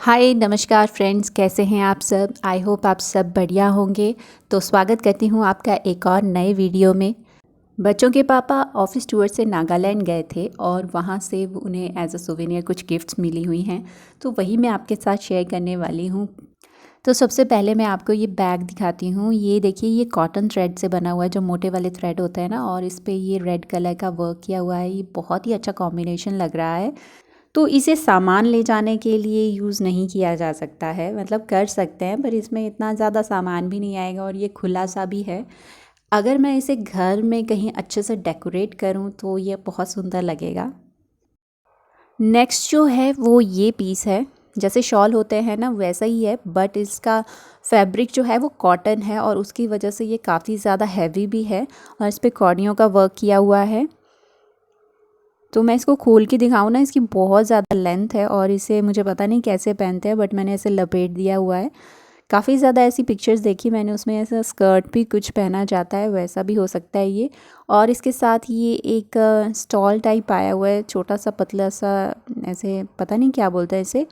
हाय नमस्कार फ्रेंड्स, कैसे हैं आप सब। आई होप आप सब बढ़िया होंगे। तो स्वागत करती हूँ आपका एक और नए वीडियो में। बच्चों के पापा ऑफिस टूर से नागालैंड गए थे और वहाँ से उन्हें एज अ सोवेनियर कुछ गिफ्ट्स मिली हुई हैं, तो वही मैं आपके साथ शेयर करने वाली हूँ। तो सबसे पहले मैं आपको ये बैग दिखाती हूँ। ये देखिए, ये कॉटन थ्रेड से बना हुआ है, जो मोटे वाले थ्रेड होते हैं ना, और इस पर ये रेड कलर का वर्क किया हुआ है। ये बहुत ही अच्छा कॉम्बिनेशन लग रहा है। तो इसे सामान ले जाने के लिए यूज़ नहीं किया जा सकता है, मतलब कर सकते हैं, पर इसमें इतना ज़्यादा सामान भी नहीं आएगा और ये खुला सा भी है। अगर मैं इसे घर में कहीं अच्छे से डेकोरेट करूँ तो ये बहुत सुंदर लगेगा। नेक्स्ट जो है वो ये पीस है। जैसे शॉल होते हैं ना, वैसा ही है, बट इसका फैब्रिक जो है वो कॉटन है और उसकी वजह से ये काफ़ी ज़्यादा हैवी भी है और इस पर कॉर्डियों का वर्क किया हुआ है। तो मैं इसको खोल के दिखाऊँ ना, इसकी बहुत ज़्यादा लेंथ है और इसे मुझे पता नहीं कैसे पहनते हैं, बट मैंने इसे लपेट दिया हुआ है। काफ़ी ज़्यादा ऐसी पिक्चर्स देखी मैंने, उसमें ऐसा स्कर्ट भी कुछ पहना जाता है, वैसा भी हो सकता है ये। और इसके साथ ये एक स्टॉल टाइप आया हुआ है, छोटा सा पतला सा, ऐसे पता नहीं क्या बोलते हैं इसे।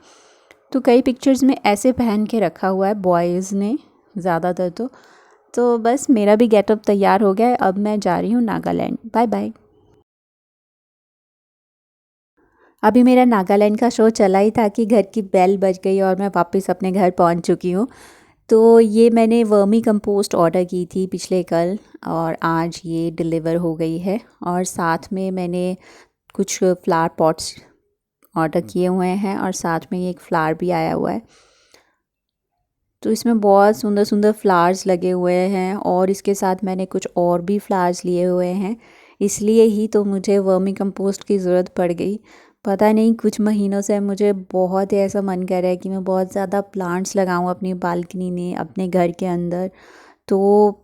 तो कई पिक्चर्स में ऐसे पहन के रखा हुआ है बॉयज़ ने ज़्यादातर। तो बस मेरा भी गेटअप तैयार हो गया है। अब मैं जा रही हूँ नागालैंड। Bye bye. अभी मेरा नागालैंड का शो चला ही था कि घर की बेल बज गई और मैं वापस अपने घर पहुंच चुकी हूँ। तो ये मैंने वर्मी कंपोस्ट ऑर्डर की थी पिछले कल और आज ये डिलीवर हो गई है। और साथ में मैंने कुछ फ्लावर पॉट्स ऑर्डर किए हुए हैं और साथ में ये एक फ्लावर भी आया हुआ है। तो इसमें बहुत सुंदर सुंदर फ्लावर्स लगे हुए हैं और इसके साथ मैंने कुछ और भी फ्लावर्स लिए हुए हैं। इसलिए ही तो मुझे वर्मी कंपोस्ट की ज़रूरत पड़ गई। पता नहीं, कुछ महीनों से मुझे बहुत ही ऐसा मन कर रहा है कि मैं बहुत ज़्यादा प्लांट्स लगाऊं अपनी बालकनी में, अपने घर के अंदर। तो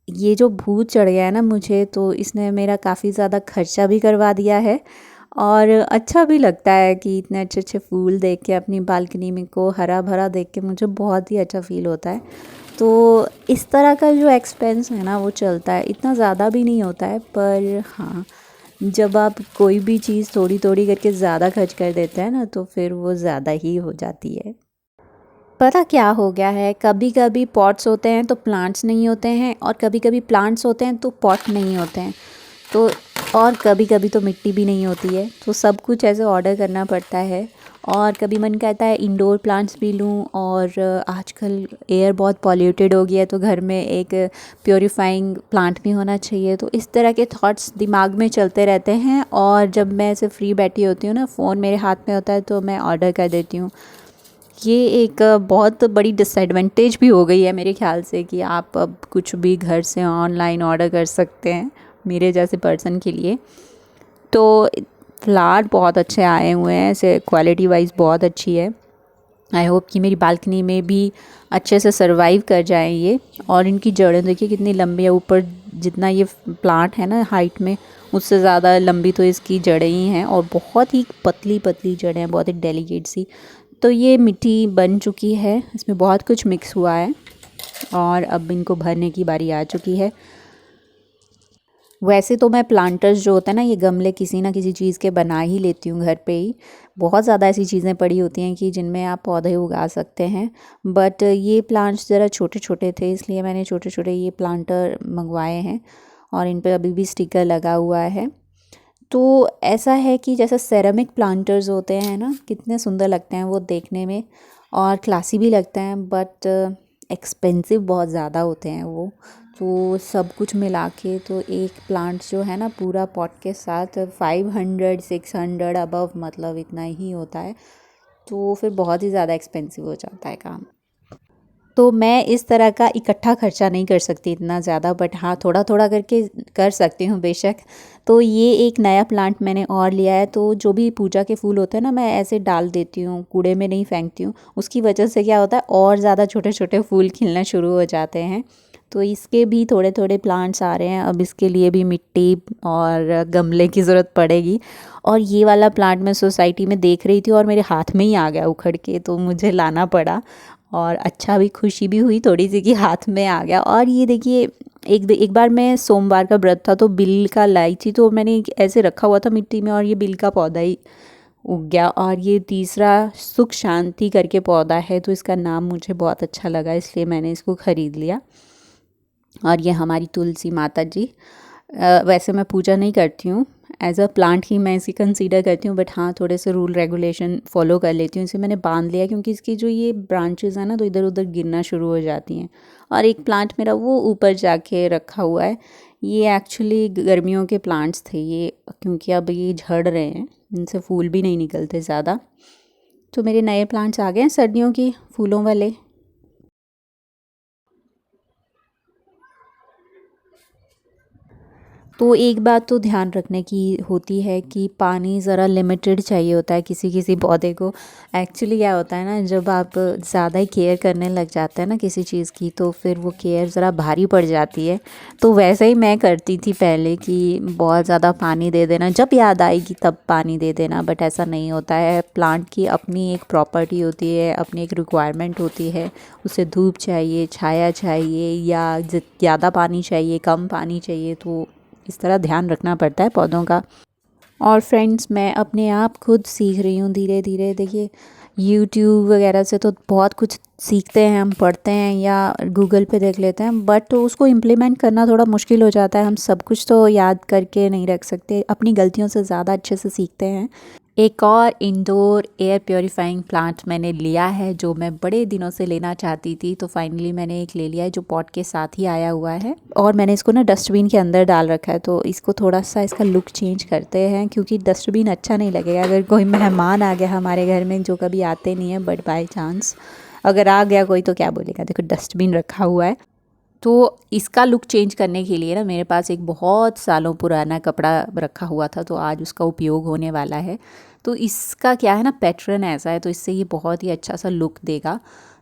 ये जो भूत चढ़ गया है ना मुझे, तो इसने मेरा काफ़ी ज़्यादा खर्चा भी करवा दिया है और अच्छा भी लगता है कि इतने अच्छे अच्छे फूल देख के अपनी बालकनी में को हरा भरा देख के मुझे बहुत ही अच्छा फील होता है। तो इस तरह का जो एक्सपेंस है ना वो चलता है, इतना ज़्यादा भी नहीं होता है, पर हाँ, जब आप कोई भी चीज़ थोड़ी थोड़ी करके ज़्यादा खर्च कर देते हैं ना, तो फिर वो ज़्यादा ही हो जाती है। पता क्या हो गया है, कभी कभी पॉट्स होते हैं तो प्लांट्स नहीं होते हैं और कभी कभी प्लांट्स होते हैं तो पॉट नहीं होते हैं। तो और कभी कभी तो मिट्टी भी नहीं होती है, तो सब कुछ ऐसे ऑर्डर करना पड़ता है। और कभी मन करता है इंडोर प्लांट्स भी लूँ, और आजकल एयर बहुत पॉल्यूटेड हो गया है, तो घर में एक प्योरीफाइंग प्लांट भी होना चाहिए। तो इस तरह के थॉट्स दिमाग में चलते रहते हैं और जब मैं ऐसे फ्री बैठी होती हूँ ना, फ़ोन मेरे हाथ में होता है, तो मैं ऑर्डर कर देती हूँ। ये एक बहुत बड़ी डिसएडवांटेज भी हो गई है मेरे ख्याल से, कि आप अब कुछ भी घर से ऑनलाइन ऑर्डर कर सकते हैं मेरे जैसे पर्सन के लिए। तो फ्लावर बहुत अच्छे आए हुए हैं, ऐसे क्वालिटी वाइज बहुत अच्छी है। आई होप कि मेरी बालकनी में भी अच्छे से सरवाइव कर जाएं ये। और इनकी जड़ें देखिए कितनी लंबी है, ऊपर जितना ये प्लांट है ना हाइट में, उससे ज़्यादा लंबी तो इसकी जड़ें ही हैं और बहुत ही पतली पतली जड़ें हैं, बहुत ही डेलिकेट सी। तो ये मिट्टी बन चुकी है, इसमें बहुत कुछ मिक्स हुआ है और अब इनको भरने की बारी आ चुकी है। वैसे तो मैं प्लांटर्स जो होते हैं ना, ये गमले किसी ना किसी चीज़ के बना ही लेती हूँ घर पे ही। बहुत ज़्यादा ऐसी चीज़ें पड़ी होती हैं कि जिनमें आप पौधे उगा सकते हैं, बट ये प्लांट्स ज़रा छोटे छोटे थे, इसलिए मैंने छोटे छोटे ये प्लांटर मंगवाए हैं और इन पर अभी भी स्टिकर लगा हुआ है। तो ऐसा है कि जैसे सेरेमिक प्लांटर्स होते हैं ना, कितने सुंदर लगते हैं वो देखने में और क्लासी भी लगते हैं, बट एक्सपेंसिव बहुत ज़्यादा होते हैं वो। तो सब कुछ मिला के तो एक प्लांट जो है ना, पूरा पॉट के साथ 500-600 अबव, मतलब इतना ही होता है। तो फिर बहुत ही ज़्यादा एक्सपेंसिव हो जाता है काम। तो मैं इस तरह का इकट्ठा खर्चा नहीं कर सकती इतना ज़्यादा, बट हाँ, थोड़ा थोड़ा करके कर सकती हूँ बेशक। तो ये एक नया प्लांट मैंने और लिया है। तो जो भी पूजा के फूल होते हैं ना, मैं ऐसे डाल देती हूँ, कूड़े में नहीं फेंकती हूँ। उसकी वजह से क्या होता है, और ज़्यादा छोटे छोटे फूल खिलना शुरू हो जाते हैं। तो इसके भी थोड़े थोड़े प्लांट्स आ रहे हैं। अब इसके लिए भी मिट्टी और गमले की ज़रूरत पड़ेगी। और ये वाला प्लांट मैं सोसाइटी में देख रही थी और मेरे हाथ में ही आ गया उखड़ के, तो मुझे लाना पड़ा। और अच्छा भी, खुशी भी हुई थोड़ी सी कि हाथ में आ गया। और ये देखिए, एक बार मैं सोमवार का व्रत था तो बिल का लाई थी, तो मैंने ऐसे रखा हुआ था मिट्टी में और ये बिल का पौधा ही उग गया। और ये तीसरा सुख शांति करके पौधा है, तो इसका नाम मुझे बहुत अच्छा लगा, इसलिए मैंने इसको ख़रीद लिया। और ये हमारी तुलसी माता जी, वैसे मैं पूजा नहीं करती हूँ, एज अ प्लांट ही मैं इसे कंसीडर करती हूँ, बट हाँ थोड़े से रूल रेगुलेशन फॉलो कर लेती हूँ। इसे मैंने बांध लिया क्योंकि इसकी जो ये ब्रांचेस हैं ना, तो इधर उधर गिरना शुरू हो जाती हैं। और एक प्लांट मेरा वो ऊपर जाके रखा हुआ है, ये एक्चुअली गर्मियों के प्लांट्स थे ये, क्योंकि अब ये झड़ रहे हैं, इनसे फूल भी नहीं निकलते ज़्यादा। तो मेरे नए प्लांट्स आ गए हैं सर्दियों की फूलों वाले। तो एक बात तो ध्यान रखने की होती है कि पानी ज़रा लिमिटेड चाहिए होता है किसी किसी पौधे को। एक्चुअली क्या होता है ना, जब आप ज़्यादा ही केयर करने लग जाते हैं ना किसी चीज़ की, तो फिर वो केयर ज़रा भारी पड़ जाती है। तो वैसे ही मैं करती थी पहले कि बहुत ज़्यादा पानी दे देना, जब याद आएगी तब पानी दे देना, बट ऐसा नहीं होता है। प्लांट की अपनी एक प्रॉपर्टी होती है, अपनी एक रिक्वायरमेंट होती है। उसे धूप चाहिए, छाया चाहिए, या ज़्यादा पानी चाहिए, कम पानी चाहिए, तो इस तरह ध्यान रखना पड़ता है पौधों का। और फ्रेंड्स, मैं अपने आप खुद सीख रही हूँ धीरे धीरे। देखिए, यूट्यूब वगैरह से तो बहुत कुछ सीखते हैं, हम पढ़ते हैं या गूगल पे देख लेते हैं, बट तो उसको इम्प्लीमेंट करना थोड़ा मुश्किल हो जाता है। हम सब कुछ तो याद करके नहीं रख सकते, अपनी गलतियों से ज़्यादा अच्छे से सीखते हैं। एक और इंडोर एयर प्योरीफाइंग प्लांट मैंने लिया है, जो मैं बड़े दिनों से लेना चाहती थी, तो फाइनली मैंने एक ले लिया है, जो पॉट के साथ ही आया हुआ है। और मैंने इसको ना डस्टबिन के अंदर डाल रखा है, तो इसको थोड़ा सा इसका लुक चेंज करते हैं, क्योंकि डस्टबिन अच्छा नहीं लगेगा। अगर कोई मेहमान आ गया हमारे घर में, जो कभी आते नहीं हैं, बट बाई चांस अगर आ गया कोई, तो क्या बोलेगा, देखो डस्टबिन रखा हुआ है। तो इसका लुक चेंज करने के लिए ना, मेरे पास एक बहुत सालों पुराना कपड़ा रखा हुआ था, तो आज उसका उपयोग होने वाला है। तो इसका क्या है ना, पैटर्न ऐसा है, तो इससे ये बहुत ही अच्छा सा लुक देगा।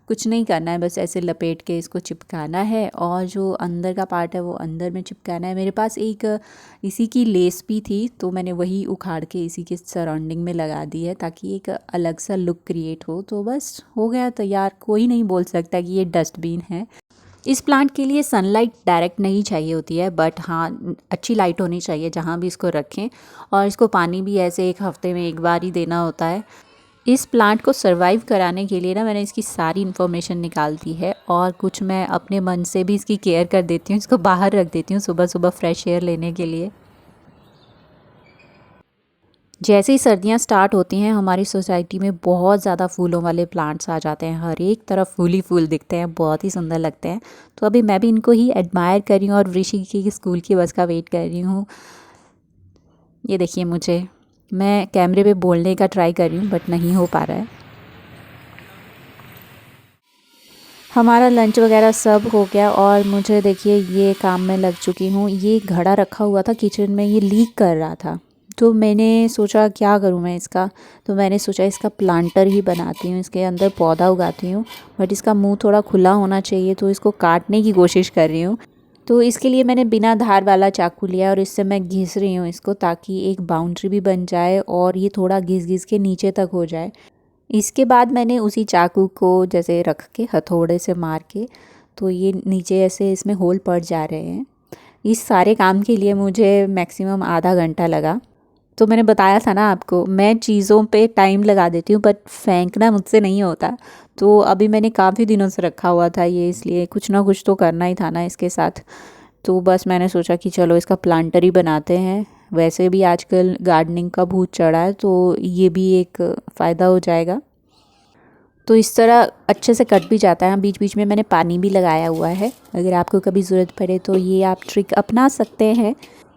कुछ नहीं करना है, बस ऐसे लपेट के इसको चिपकाना है, और जो अंदर का पार्ट है वो अंदर में चिपकाना है। मेरे पास एक इसी की लेस भी थी, तो मैंने वही उखाड़ के इसी के सराउंडिंग में लगा दी है, ताकि एक अलग सा लुक क्रिएट हो। तो बस हो गया तैयार, कोई नहीं बोल सकता कि ये डस्टबिन है। इस प्लांट के लिए सनलाइट डायरेक्ट नहीं चाहिए होती है, बट हाँ अच्छी लाइट होनी चाहिए जहाँ भी इसको रखें। और इसको पानी भी ऐसे एक हफ्ते में एक बार ही देना होता है। इस प्लांट को सरवाइव कराने के लिए ना, मैंने इसकी सारी इन्फॉर्मेशन निकाल दी है, और कुछ मैं अपने मन से भी इसकी केयर कर देती हूँ। इसको बाहर रख देती हूँ सुबह सुबह फ्रेश एयर लेने के लिए। जैसे ही सर्दियाँ स्टार्ट होती हैं, हमारी सोसाइटी में बहुत ज़्यादा फूलों वाले प्लांट्स आ जाते हैं, हर एक तरफ फूल ही फूल दिखते हैं, बहुत ही सुंदर लगते हैं। तो अभी मैं भी इनको ही एडमायर कर रही हूँ, और ऋषि की स्कूल की बस का वेट कर रही हूँ। ये देखिए, मैं कैमरे पे बोलने का ट्राई कर रही हूँ, बट नहीं हो पा रहा है। हमारा लंच वगैरह सब हो गया, और मुझे देखिए ये काम में लग चुकी हूँ। ये घड़ा रखा हुआ था किचन में, ये लीक कर रहा था, तो मैंने सोचा क्या करूँ मैं इसका। तो मैंने सोचा इसका प्लांटर ही बनाती हूँ, इसके अंदर पौधा उगाती हूँ, बट इसका मुंह थोड़ा खुला होना चाहिए, तो इसको काटने की कोशिश कर रही हूँ। तो इसके लिए मैंने बिना धार वाला चाकू लिया, और इससे मैं घिस रही हूँ इसको, ताकि एक बाउंड्री भी बन जाए और ये थोड़ा घिस घिस के नीचे तक हो जाए। इसके बाद मैंने उसी चाकू को जैसे रख के हथौड़े से मार के, तो ये नीचे ऐसे इसमें होल पड़ जा रहे हैं। इस सारे काम के लिए मुझे मैक्सिमम आधा घंटा लगा। तो मैंने बताया था ना आपको, मैं चीज़ों पे टाइम लगा देती हूँ, बट फेंकना मुझसे नहीं होता। तो अभी मैंने काफ़ी दिनों से रखा हुआ था ये, इसलिए कुछ ना कुछ तो करना ही था ना इसके साथ। तो बस मैंने सोचा कि चलो इसका प्लांटर ही बनाते हैं। वैसे भी आजकल गार्डनिंग का भूत चढ़ा है, तो ये भी एक फ़ायदा हो जाएगा। तो इस तरह अच्छे से कट भी जाता है। बीच बीच में मैंने पानी भी लगाया हुआ है, अगर आपको कभी ज़रूरत पड़े तो ये आप ट्रिक अपना सकते हैं।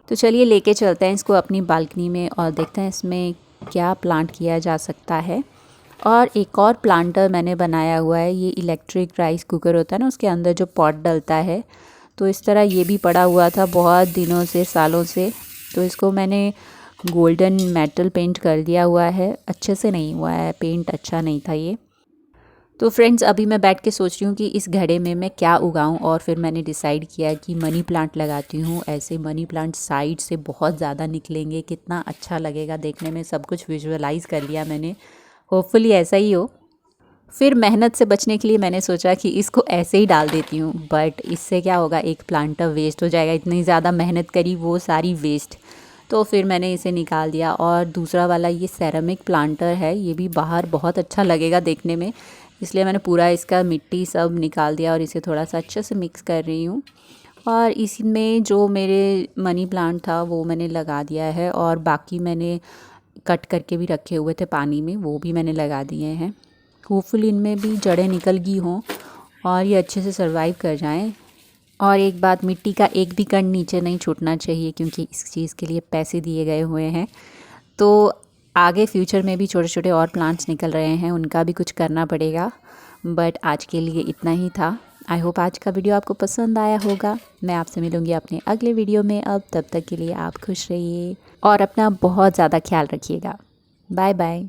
तो चलिए लेके चलते हैं इसको अपनी बालकनी में, और देखते हैं इसमें क्या प्लांट किया जा सकता है। और एक और प्लांटर मैंने बनाया हुआ है, ये इलेक्ट्रिक राइस कुकर होता है ना, उसके अंदर जो पॉट डलता है। तो इस तरह ये भी पड़ा हुआ था बहुत दिनों से, सालों से। तो इसको मैंने गोल्डन मेटल पेंट कर दिया हुआ है, अच्छे से नहीं हुआ है पेंट, अच्छा नहीं था ये। तो फ्रेंड्स, अभी मैं बैठ के सोच रही हूँ कि इस घड़े में मैं क्या उगाऊँ, और फिर मैंने डिसाइड किया कि मनी प्लांट लगाती हूँ। ऐसे मनी प्लांट साइड से बहुत ज़्यादा निकलेंगे, कितना अच्छा लगेगा देखने में, सब कुछ विजुअलाइज़ कर लिया मैंने। होपफुली ऐसा ही हो। फिर मेहनत से बचने के लिए मैंने सोचा कि इसको ऐसे ही डाल देती हूँ, बट इससे क्या होगा, एक प्लांटर वेस्ट हो जाएगा। इतनी ज़्यादा मेहनत करी, वो सारी वेस्ट। तो फिर मैंने इसे निकाल दिया। और दूसरा वाला ये सेरेमिक प्लांटर है, ये भी बाहर बहुत अच्छा लगेगा देखने में, इसलिए मैंने पूरा इसका मिट्टी सब निकाल दिया और इसे थोड़ा सा अच्छे से मिक्स कर रही हूँ। और इसमें जो मेरे मनी प्लांट था वो मैंने लगा दिया है, और बाकी मैंने कट करके भी रखे हुए थे पानी में, वो भी मैंने लगा दिए हैं। होपफुली इनमें भी जड़ें निकल गई हों और ये अच्छे से सर्वाइव कर जाएं। और एक बात, मिट्टी का एक भी कण नीचे नहीं छूटना चाहिए, क्योंकि इस चीज़ के लिए पैसे दिए गए हुए हैं। तो आगे फ्यूचर में भी छोटे छोटे और प्लांट्स निकल रहे हैं, उनका भी कुछ करना पड़ेगा। बट आज के लिए इतना ही था। आई होप आज का वीडियो आपको पसंद आया होगा। मैं आपसे मिलूँगी अपने अगले वीडियो में। अब तब तक के लिए आप खुश रहिए और अपना बहुत ज़्यादा ख्याल रखिएगा। Bye bye.